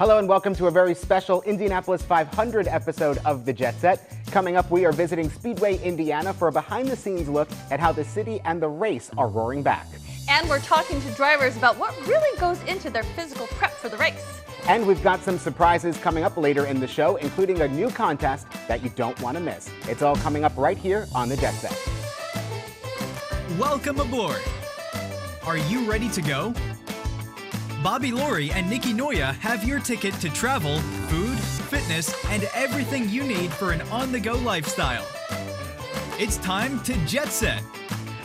Hello and welcome to a very special Indianapolis 500 episode of The Jet Set. Coming up, we are visiting Speedway, Indiana for a behind-the-scenes look at how the city and the race are roaring back. And we're talking to drivers about what really goes into their physical prep for the race. And we've got some surprises coming up later in the show, including a new contest that you don't want to miss. It's all coming up right here on The Jet Set. Welcome aboard. Are you ready to go? Bobby Laurie and Nikki Noya have your ticket to travel, food, fitness, and everything you need for an on-the-go lifestyle. It's time to jet set.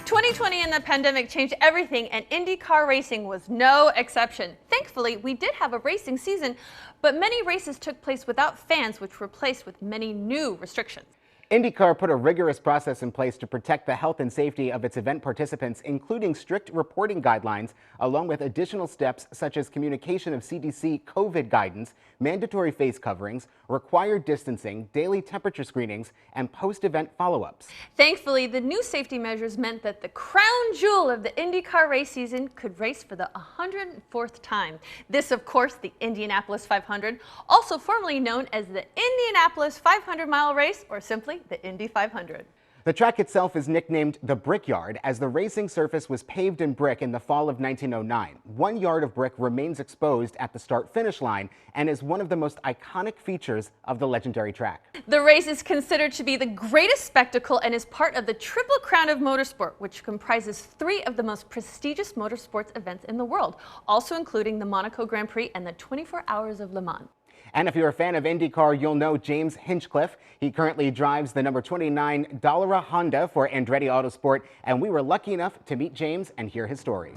2020 and the pandemic changed everything, and IndyCar racing was no exception. Thankfully, we did have a racing season, but many races took place without fans, which were placed with many new restrictions. IndyCar put a rigorous process in place to protect the health and safety of its event participants, including strict reporting guidelines, along with additional steps such as communication of CDC COVID guidance, mandatory face coverings, required distancing, daily temperature screenings, and post-event follow-ups. Thankfully, the new safety measures meant that the crown jewel of the IndyCar race season could race for the 104th time. This, of course, the Indianapolis 500, also formerly known as the Indianapolis 500-mile race, or simply the Indy 500. The track itself is nicknamed the Brickyard, as the racing surface was paved in brick in the fall of 1909. 1 yard of brick remains exposed at the start-finish line and is one of the most iconic features of the legendary track. The race is considered to be the greatest spectacle and is part of the Triple Crown of Motorsport, which comprises 3 of the most prestigious motorsports events in the world, also including the Monaco Grand Prix and the 24 Hours of Le Mans. And if you're a fan of IndyCar, you'll know James Hinchcliffe. He currently drives the number 29 Dallara Honda for Andretti Autosport, and we were lucky enough to meet James and hear his story.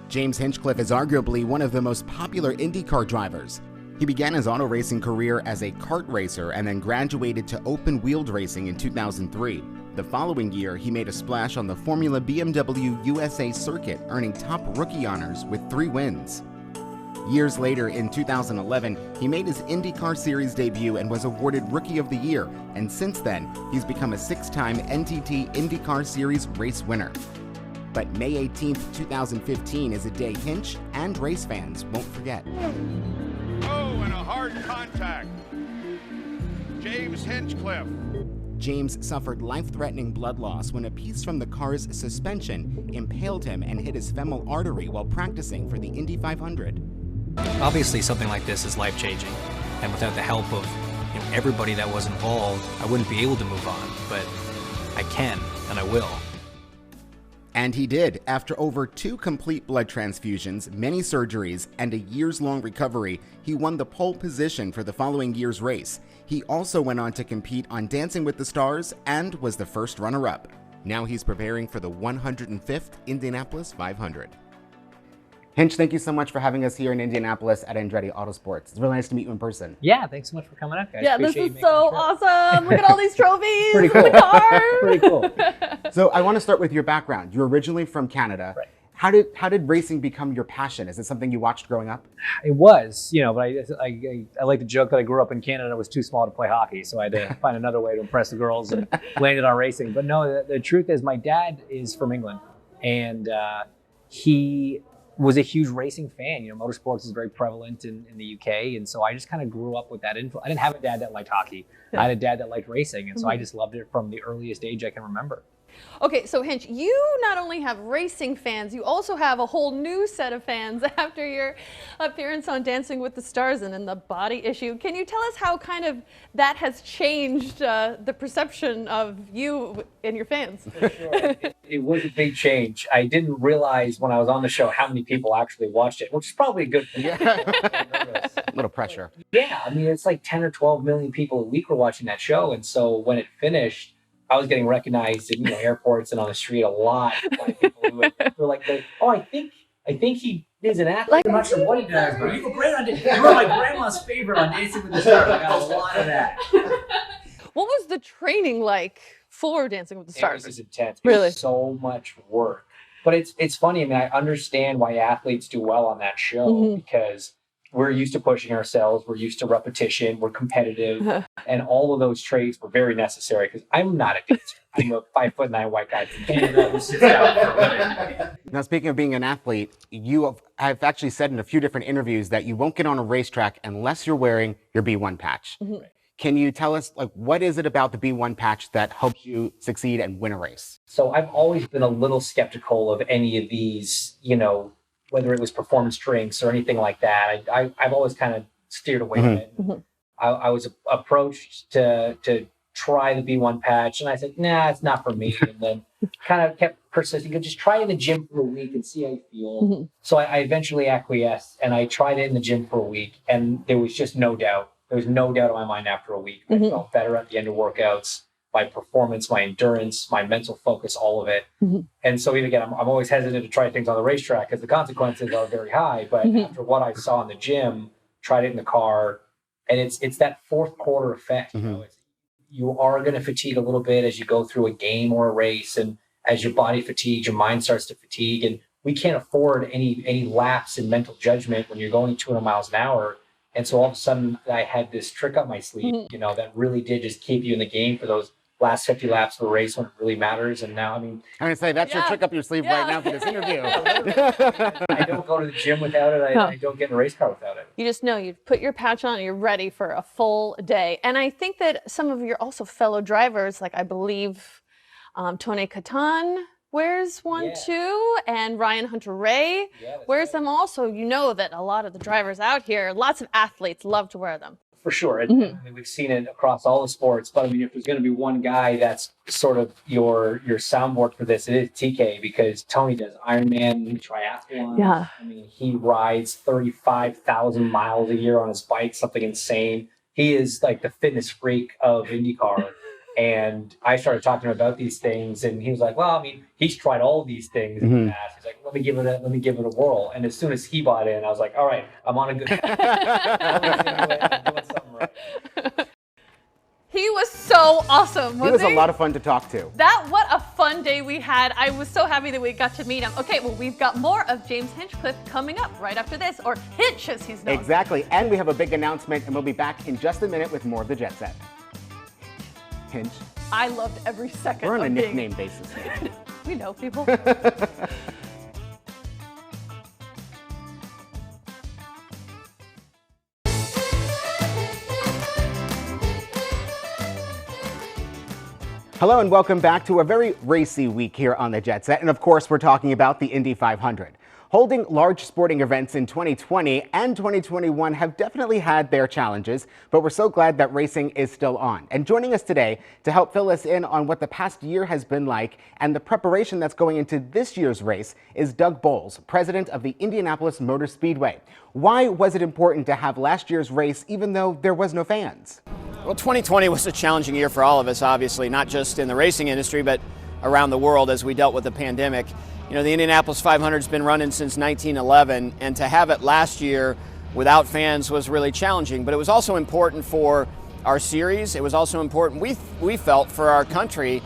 James Hinchcliffe is arguably one of the most popular IndyCar drivers. He began his auto racing career as a kart racer and then graduated to open-wheeled racing in 2003. The following year, he made a splash on the Formula BMW USA circuit, earning top rookie honors with 3 wins. Years later, in 2011, he made his IndyCar Series debut and was awarded Rookie of the Year, and since then, he's become a 6-time NTT IndyCar Series race winner. But May 18, 2015 is a day Hinch and race fans won't forget. Oh, and a hard contact. James Hinchcliffe. James suffered life-threatening blood loss when a piece from the car's suspension impaled him and hit his femoral artery while practicing for the Indy 500. Obviously, something like this is life-changing, and without the help of everybody that was involved, I wouldn't be able to move on, but I can, and I will. And he did. After over 2 complete blood transfusions, many surgeries, and a years-long recovery, he won the pole position for the following year's race. He also went on to compete on Dancing with the Stars and was the first runner-up. Now he's preparing for the 105th Indianapolis 500. Hinch, thank you so much for having us here in Indianapolis at Andretti Autosports. It's really nice to meet you in person. Yeah, thanks so much for coming up, guys. Yeah, this is so awesome. Look at all these trophies. Pretty cool. The car. Pretty cool. So I want to start with your background. You're originally from Canada. Right. How did racing become your passion? Is it something you watched growing up? It was, but I like to joke that I grew up in Canada and I was too small to play hockey, so I had to find another way to impress the girls and landed on racing. But no, the truth is my dad is from England, and he was a huge racing fan. Motorsports is very prevalent in the UK, and so I just kind of grew up with that influence. I didn't have a dad that liked hockey. I had a dad that liked racing, and so I just loved it from the earliest age I can remember. Okay, so Hinch, you not only have racing fans, you also have a whole new set of fans after your appearance on Dancing with the Stars and in the body issue. Can you tell us how kind of that has changed the perception of you and your fans? For sure. It was a big change. I didn't realize when I was on the show how many people actually watched it, which is probably a good thing. A little pressure. Yeah, it's like 10 or 12 million people a week were watching that show, and so when it finished, I was getting recognized in airports and on the street a lot by people who were like, oh, I think he is an athlete. I'm not sure what he does, but you were great on Dancing. You were my grandma's favorite on Dancing with the Stars. I got a lot of that. What was the training like for Dancing with the Stars? It was intense. Really? It was so much work. But it's funny. I understand why athletes do well on that show because we're used to pushing ourselves. We're used to repetition. We're competitive. And all of those traits were very necessary because I'm not a dancer. I'm a 5'9" white guy from Canada who sits down for a living. Now, speaking of being an athlete, you have actually said in a few different interviews that you won't get on a racetrack unless you're wearing your B1 patch. Mm-hmm. Can you tell us, like, what is it about the B1 patch that helps you succeed and win a race? So I've always been a little skeptical of any of these, whether it was performance drinks or anything like that. I've always kind of steered away from it. Mm-hmm. I was approached to try the B1 patch, and I said, nah, it's not for me. And then kind of kept persisting. Just try it in the gym for a week and see how you feel. Mm-hmm. So I eventually acquiesced, and I tried it in the gym for a week, and there was just no doubt. There was no doubt in my mind after a week. Mm-hmm. I felt better at the end of workouts. My performance, my endurance, my mental focus, all of it. Mm-hmm. And so again, I'm always hesitant to try things on the racetrack because the consequences are very high. But Mm-hmm. after what I saw in the gym, tried it in the car, and it's that fourth quarter effect. Mm-hmm. You are going to fatigue a little bit as you go through a game or a race, and as your body fatigues, your mind starts to fatigue, and we can't afford any lapse in mental judgment when you're going 200 miles an hour. And so all of a sudden, I had this trick up my sleeve, Mm-hmm. that really did just keep you in the game for those last 50 laps of a race when it really matters. And now, I'm going to say that's your trick up your sleeve right now for this interview. I don't go to the gym without it. I don't get in a race car without it. You just know you put your patch on and you're ready for a full day. And I think that some of your also fellow drivers, like I believe Tony Katan wears one too, and Ryan Hunter-Ray wears them also. You know that a lot of the drivers out here, lots of athletes love to wear them. For sure. And I mean, we've seen it across all the sports, but I mean, if there's going to be one guy that's sort of your soundboard for this, it is TK, because Tony does Ironman triathlon. Yeah. I mean, he rides 35,000 miles a year on his bike, something insane. He is like the fitness freak of IndyCar. And I started talking to him about these things, and he was like, well, I mean, he's tried all of these things in the past. He's like, let me give it a whirl. And as soon as he bought in, I was like, all right, I'm on a good I'm doing something right. He was so awesome, wasn't he? He was a lot of fun to talk to. What a fun day we had. I was so happy that we got to meet him. Okay, well, we've got more of James Hinchcliffe coming up right after this, or Hinch as he's known. Exactly, and we have a big announcement, and we'll be back in just a minute with more of the Jet Set. Hinch. I loved every second. We're on a of nickname basis. We know people. Hello and welcome back to a very racy week here on the Jet Set. And of course, we're talking about the Indy 500. Holding large sporting events in 2020 and 2021 have definitely had their challenges, but we're so glad that racing is still on. And joining us today to help fill us in on what the past year has been like and the preparation that's going into this year's race is Doug Boles, president of the Indianapolis Motor Speedway. Why was it important to have last year's race even though there was no fans? Well, 2020 was a challenging year for all of us, obviously, not just in the racing industry, but around the world as we dealt with the pandemic. You know, the Indianapolis 500 has been running since 1911, and to have it last year without fans was really challenging. But it was also important for our series. It was also important, we felt, for our country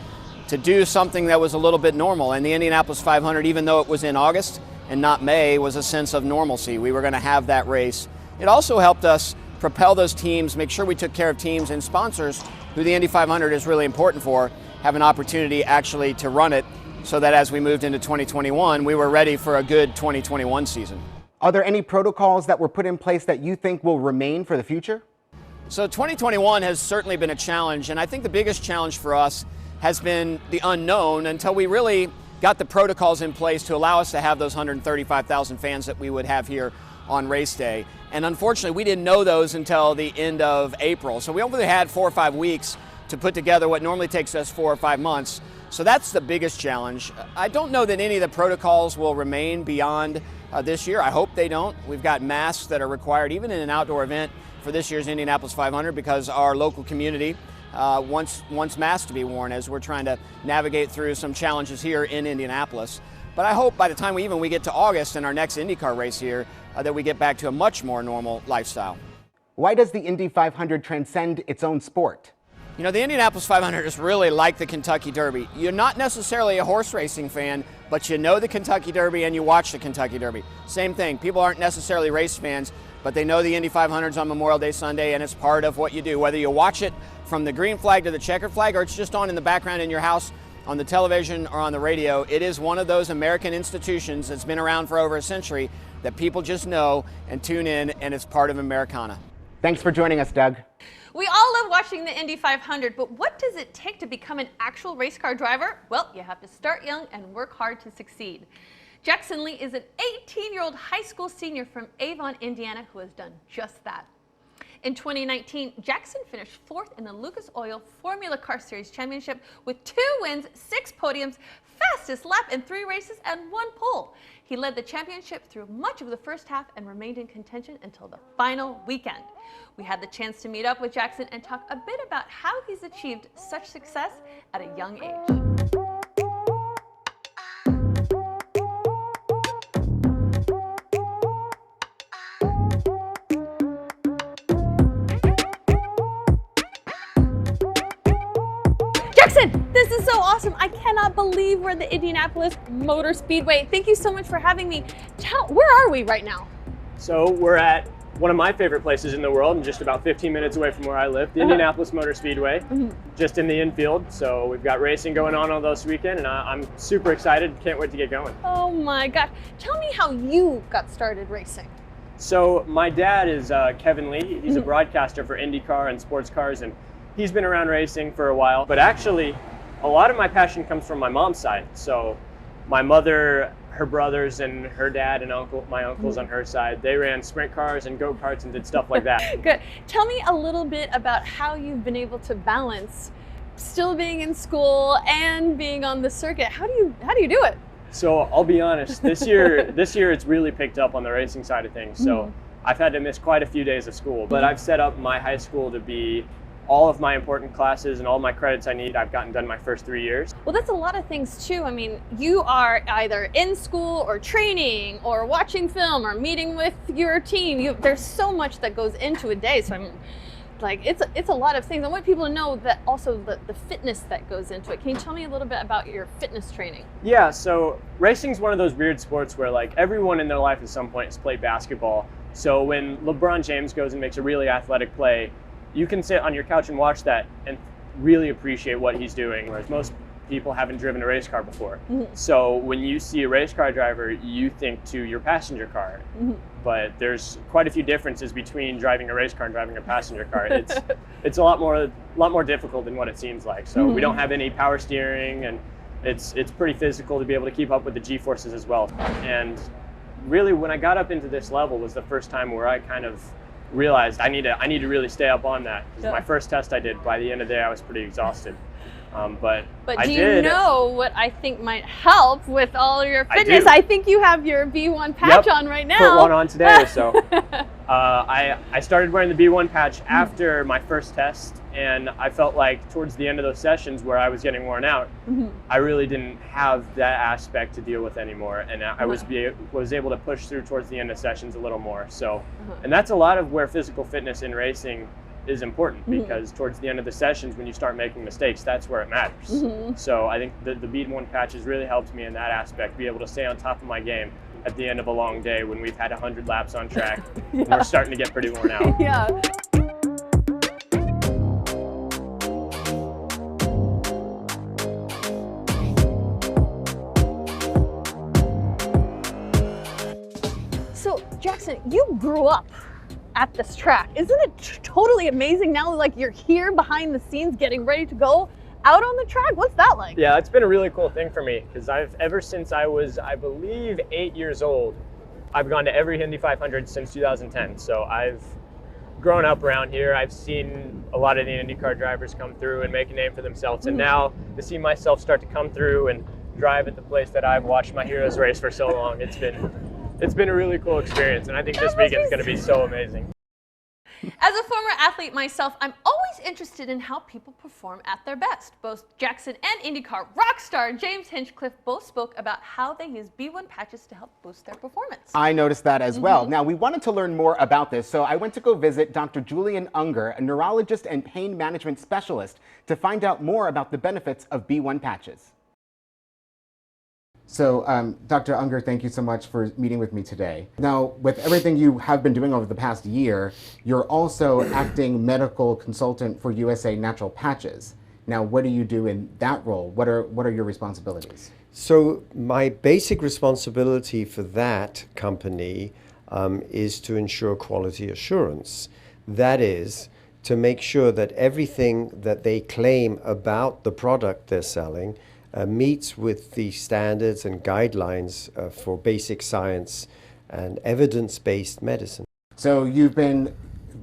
to do something that was a little bit normal. And the Indianapolis 500, even though it was in August and not May, was a sense of normalcy. We were going to have that race. It also helped us propel those teams, make sure we took care of teams and sponsors who the Indy 500 is really important for, have an opportunity actually to run it, so that as we moved into 2021, we were ready for a good 2021 season. Are there any protocols that were put in place that you think will remain for the future? So 2021 has certainly been a challenge, and I think the biggest challenge for us has been the unknown until we really got the protocols in place to allow us to have those 135,000 fans that we would have here on race day. And unfortunately, we didn't know those until the end of April. So we only had 4 or 5 weeks to put together what normally takes us 4 or 5 months. So that's the biggest challenge. I don't know that any of the protocols will remain beyond this year. I hope they don't. We've got masks that are required even in an outdoor event for this year's Indianapolis 500 because our local community wants masks to be worn as we're trying to navigate through some challenges here in Indianapolis. But I hope by the time we get to August in our next IndyCar race here that we get back to a much more normal lifestyle. Why does the Indy 500 transcend its own sport? You know, the Indianapolis 500 is really like the Kentucky Derby. You're not necessarily a horse racing fan, but you know the Kentucky Derby and you watch the Kentucky Derby. Same thing. People aren't necessarily race fans, but they know the Indy 500's on Memorial Day Sunday, and it's part of what you do. Whether you watch it from the green flag to the checkered flag, or it's just on in the background in your house on the television or on the radio, it is one of those American institutions that's been around for over a century that people just know and tune in, and it's part of Americana. Thanks for joining us, Doug. We all love watching the Indy 500, but what does it take to become an actual race car driver? Well, you have to start young and work hard to succeed. Jackson Lee is an 18-year-old high school senior from Avon, Indiana, who has done just that. In 2019, Jackson finished 4th in the Lucas Oil Formula Car Series Championship with 2 wins, 6 podiums, fastest lap in 3 races, and 1 pole. He led the championship through much of the first half and remained in contention until the final weekend. We had the chance to meet up with Jackson and talk a bit about how he's achieved such success at a young age. This is so awesome. I cannot believe we're at the Indianapolis Motor Speedway. Thank you so much for having me. Where are we right now? So we're at one of my favorite places in the world, and just about 15 minutes away from where I live, the Indianapolis Motor Speedway, just in the infield. So we've got racing going on all this weekend, and I'm super excited. Can't wait to get going. Oh my gosh. Tell me how you got started racing. So my dad is Kevin Lee. He's a broadcaster for IndyCar and sports cars, and he's been around racing for a while. But actually, a lot of my passion comes from my mom's side. So my mother, her brothers, and her dad and my uncles on her side, they ran sprint cars and go-karts and did stuff like that. Good. Tell me a little bit about how you've been able to balance still being in school and being on the circuit. How do you do it? So I'll be honest, this year it's really picked up on the racing side of things. So I've had to miss quite a few days of school, but I've set up my high school to be all of my important classes and all my credits I need, I've gotten done my first 3 years. Well, that's a lot of things too. I mean, you are either in school or training or watching film or meeting with your team. There's so much that goes into a day. So I'm like, it's a lot of things. I want people to know that also the fitness that goes into it. Can you tell me a little bit about your fitness training? Yeah, so racing's one of those weird sports where like everyone in their life at some point has played basketball. So when LeBron James goes and makes a really athletic play, you can sit on your couch and watch that and really appreciate what he's doing, whereas most people haven't driven a race car before. So when you see a race car driver, you think to your passenger car. But there's quite a few differences between driving a race car and driving a passenger car. It's a lot more difficult than what it seems like. So we don't have any power steering, and it's pretty physical to be able to keep up with the G-forces as well. And really, when I got up into this level was the first time where I kind of realized I need to really stay up on that. Because my first test I did, by the end of the day I was pretty exhausted. But do you know what I think might help with all your fitness? I think you have your B1 patch on right now. Put one on today. So I started wearing the B1 patch after my first test, and I felt like towards the end of those sessions where I was getting worn out, I really didn't have that aspect to deal with anymore, and I was able to push through towards the end of sessions a little more. So, and that's a lot of where physical fitness in racing is important, because towards the end of the sessions when you start making mistakes, that's where it matters. So I think the B1 patch has really helped me in that aspect, be able to stay on top of my game at the end of a long day when we've had 100 laps on track and we're starting to get pretty worn out. So Jackson, you grew up at this track. Isn't it totally amazing now, like you're here behind the scenes getting ready to go out on the track? What's that like? Yeah, it's been a really cool thing for me, because ever since I was, I believe, 8 years old, I've gone to every Indy 500 since 2010. So I've grown up around here. I've seen a lot of the IndyCar drivers come through and make a name for themselves. And now to see myself start to come through and drive at the place that I've watched my heroes race for so long, it's been a really cool experience, and I think this weekend's going to be so amazing. As a former athlete myself, I'm always interested in how people perform at their best. Both Jackson and IndyCar rock star James Hinchcliffe both spoke about how they use B1 patches to help boost their performance. I noticed that as well. Now, we wanted to learn more about this, so I went to go visit Dr. Julian Unger, a neurologist and pain management specialist, to find out more about the benefits of B1 patches. So, Dr. Unger, thank you so much for meeting with me today. Now, with everything you have been doing over the past year, you're also acting medical consultant for USA Natural Patches. Now, what do you do in that role? What are your responsibilities? So my basic responsibility for that company is to ensure quality assurance. That is, to make sure that everything that they claim about the product they're selling meets with the standards and guidelines for basic science and evidence-based medicine. So you've been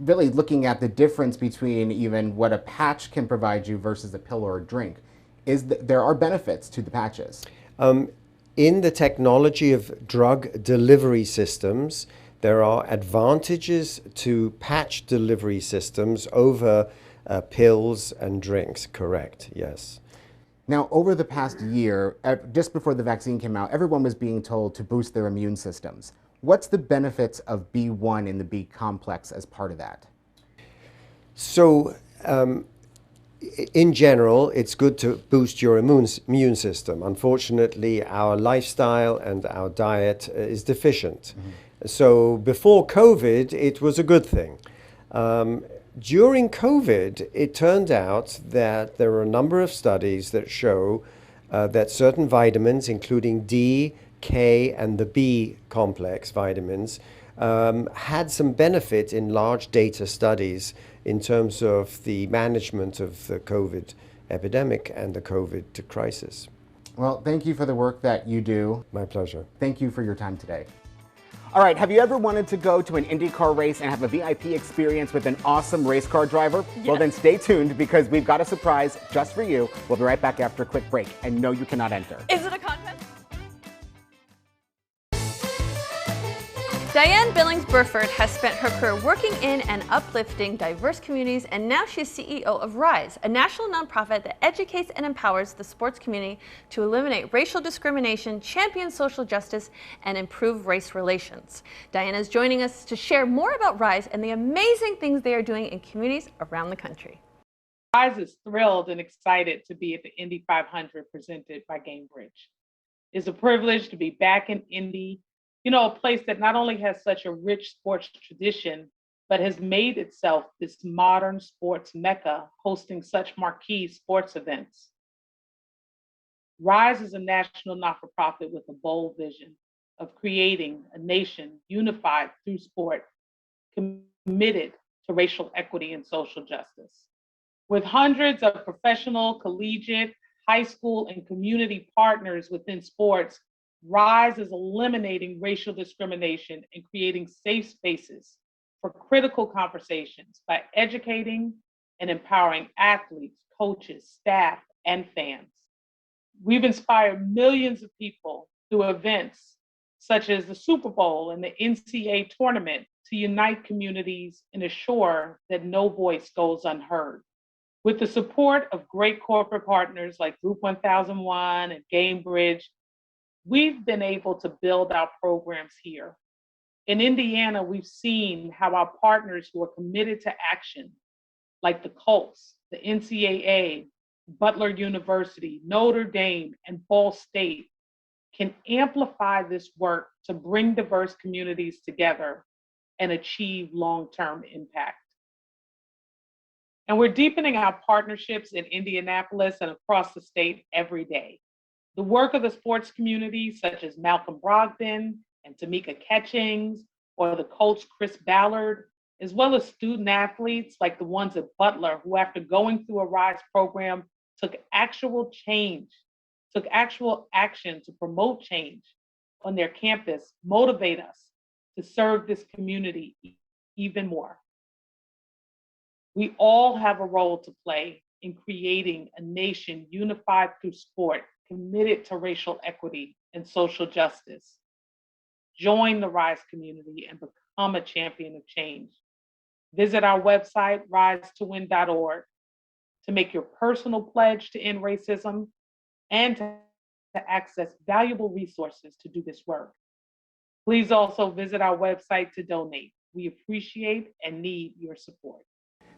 really looking at the difference between even what a patch can provide you versus a pill or a drink. There are benefits to the patches. In the technology of drug delivery systems, there are advantages to patch delivery systems over pills and drinks, correct, yes. Now, over the past year, just before the vaccine came out, everyone was being told to boost their immune systems. What's the benefits of B1 and the B complex as part of that? So, in general, it's good to boost your immune system. Unfortunately, our lifestyle and our diet is deficient. So before COVID, it was a good thing. During COVID, it turned out that there were a number of studies that show that certain vitamins, including D, K, and the B complex vitamins, had some benefit in large data studies in terms of the management of the COVID epidemic and the COVID crisis. Well, thank you for the work that you do. My pleasure. Thank you for your time today. All right, have you ever wanted to go to an IndyCar race and have a VIP experience with an awesome race car driver? Yes. Well, then stay tuned because we've got a surprise just for you. We'll be right back after a quick break. And no, you cannot enter. Is it a contest? Diane Billings-Burford has spent her career working in and uplifting diverse communities, and now she's CEO of RISE, a national nonprofit that educates and empowers the sports community to eliminate racial discrimination, champion social justice, and improve race relations. Diane is joining us to share more about RISE and the amazing things they are doing in communities around the country. RISE is thrilled and excited to be at the Indy 500 presented by Gamebridge. It's a privilege to be back in Indy, you know, a place that not only has such a rich sports tradition, but has made itself this modern sports mecca, hosting such marquee sports events. RISE is a national not-for-profit with a bold vision of creating a nation unified through sport, committed to racial equity and social justice. With hundreds of professional, collegiate, high school, and community partners within sports, RISE is eliminating racial discrimination and creating safe spaces for critical conversations by educating and empowering athletes, coaches, staff, and fans. We've inspired millions of people through events such as the Super Bowl and the NCAA tournament to unite communities and assure that no voice goes unheard. With the support of great corporate partners like Group 1001 and Gamebridge, we've been able to build our programs here. In Indiana, we've seen how our partners who are committed to action, like the Colts, the NCAA, Butler University, Notre Dame, and Ball State, can amplify this work to bring diverse communities together and achieve long-term impact. And we're deepening our partnerships in Indianapolis and across the state every day. The work of the sports community, such as Malcolm Brogdon and Tamika Catchings, or the coach Chris Ballard, as well as student athletes like the ones at Butler, who after going through a RISE program, took actual action to promote change on their campus, motivate us to serve this community even more. We all have a role to play in creating a nation unified through sport, committed to racial equity and social justice. Join the RISE community and become a champion of change. Visit our website, risetowin.org, to make your personal pledge to end racism and to access valuable resources to do this work. Please also visit our website to donate. We appreciate and need your support.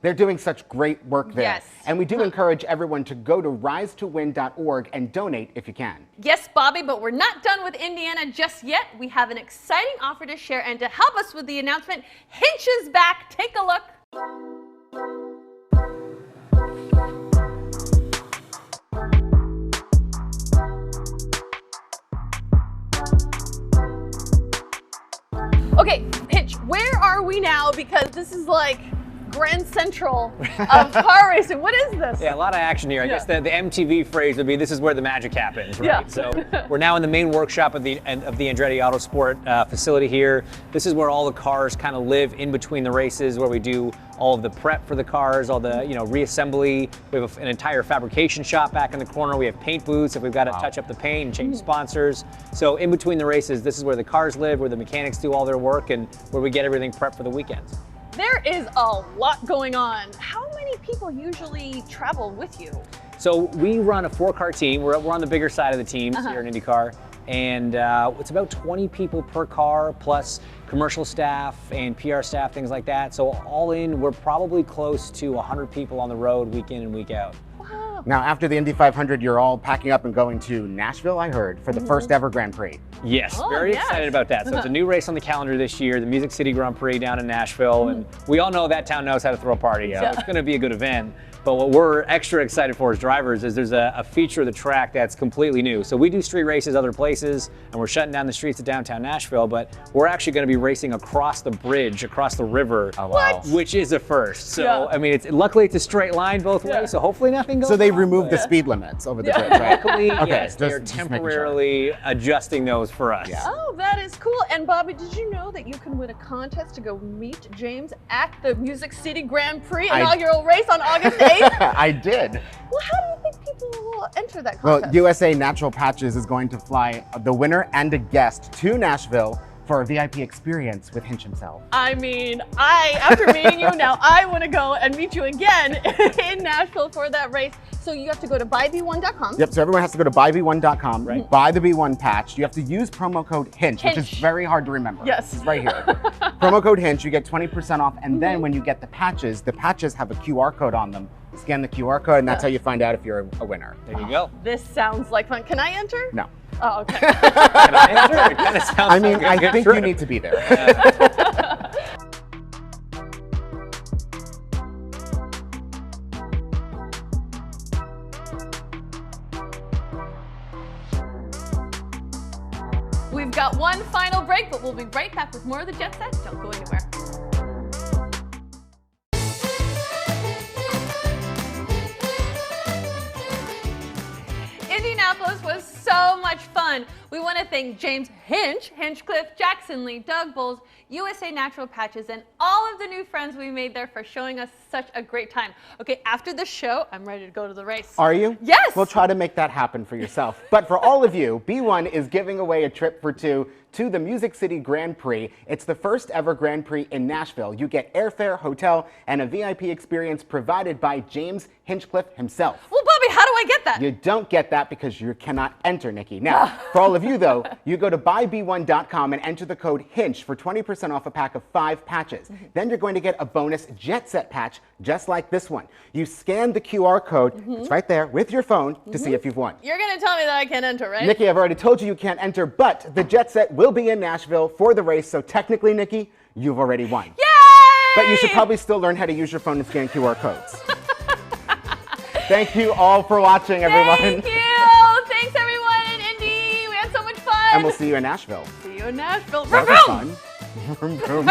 They're doing such great work there. Yes. And we do encourage everyone to go to risetowin.org and donate if you can. Yes, Bobby, but we're not done with Indiana just yet. We have an exciting offer to share, and to help us with the announcement, Hinch is back. Take a look. are we now? Because this is like Grand Central of car racing. What is this? Yeah, a lot of action here. I guess the MTV phrase would be, "This is where the magic happens," right? Yeah. So we're now in the main workshop of the Andretti Autosport facility here. This is where all the cars kind of live in between the races, where we do all of the prep for the cars, all the reassembly. We have an entire fabrication shop back in the corner. We have paint booths if we've got to touch up the paint and change sponsors. So in between the races, this is where the cars live, where the mechanics do all their work, and where we get everything prepped for the weekends. There is a lot going on. How many people usually travel with you? So we run a 4-car team. We're on the bigger side of the teams here in IndyCar. And it's about 20 people per car, plus commercial staff and PR staff, things like that. So all in, we're probably close to 100 people on the road week in and week out. Wow. Now, after the Indy 500, you're all packing up and going to Nashville, I heard, for the first ever Grand Prix. Yes, Oh, very yes. excited about that. So it's a new race on the calendar this year, the Music City Grand Prix down in Nashville. And we all know that town knows how to throw a party, so it's going to be a good event. But what we're extra excited for as drivers is there's a feature of the track that's completely new. So we do street races other places, and we're shutting down the streets of downtown Nashville, but we're actually going to be racing across the bridge, across the river, which is a first. So, I mean, luckily it's a straight line both ways, so hopefully nothing goes So they wrong, removed the but- speed limits over the bridge, right? Luckily, Okay, yes, they're just making sure. temporarily adjusting those for us. Yeah. Oh, that is cool. And Bobby, did you know that you can win a contest to go meet James at the Music City Grand Prix inaugural race on August 8th? I did. Well, how do you think people will enter that Well, contest? USA Natural Patches is going to fly the winner and a guest to Nashville for a VIP experience with Hinch himself. I mean, after meeting you now, I want to go and meet you again in Nashville for that race. So you have to go to buyb1.com. Yep, so everyone has to go to buyb1.com, buy the B1 patch. You have to use promo code Hinch, which is Hinch. very hard to remember. Yes. It's right here. Promo code Hinch, you get 20% off, and then when you get the patches have a QR code on them. Scan the QR code, and that's how you find out if you're a winner. There you go. This sounds like fun. Can I enter? No. Oh, okay. Can I answer? It kind of sounds I mean, like a I good think trip. you need to be there. We've got one final break, but we'll be right back with more of the Jet Set. Don't go anywhere. Indianapolis was so much fun. We want to thank James Hinchcliffe, Jackson Lee, Doug Boles, USA Natural Patches, and all of the new friends we made there for showing us such a great time. Okay, after the show, I'm ready to go to the race. Are you? Yes! We'll try to make that happen for yourself. But for all of you, B1 is giving away a trip for two to the Music City Grand Prix. It's the first ever Grand Prix in Nashville. You get airfare, hotel, and a VIP experience provided by James Hinchcliffe himself. Well, Bobby, how do I get that? You don't get that because you cannot enter, Nikki. Now, for all of you though, you go to buyb1.com and enter the code HINCH for 20% off a pack of 5 patches. Then you're going to get a bonus Jet Set patch just like this one. You scan the QR code, it's right there, with your phone to see if you've won. You're going to tell me that I can't enter, right? Nikki, I've already told you you can't enter, but the Jet Set will be in Nashville for the race, so technically, Nikki, you've already won. Yay! But you should probably still learn how to use your phone and scan QR codes. Thank you all for watching, everyone. Thank you! Thanks, everyone in Indy. We had so much fun. And we'll see you in Nashville. See you in Nashville. That Vroom, was vroom. fun. Vroom, vroom.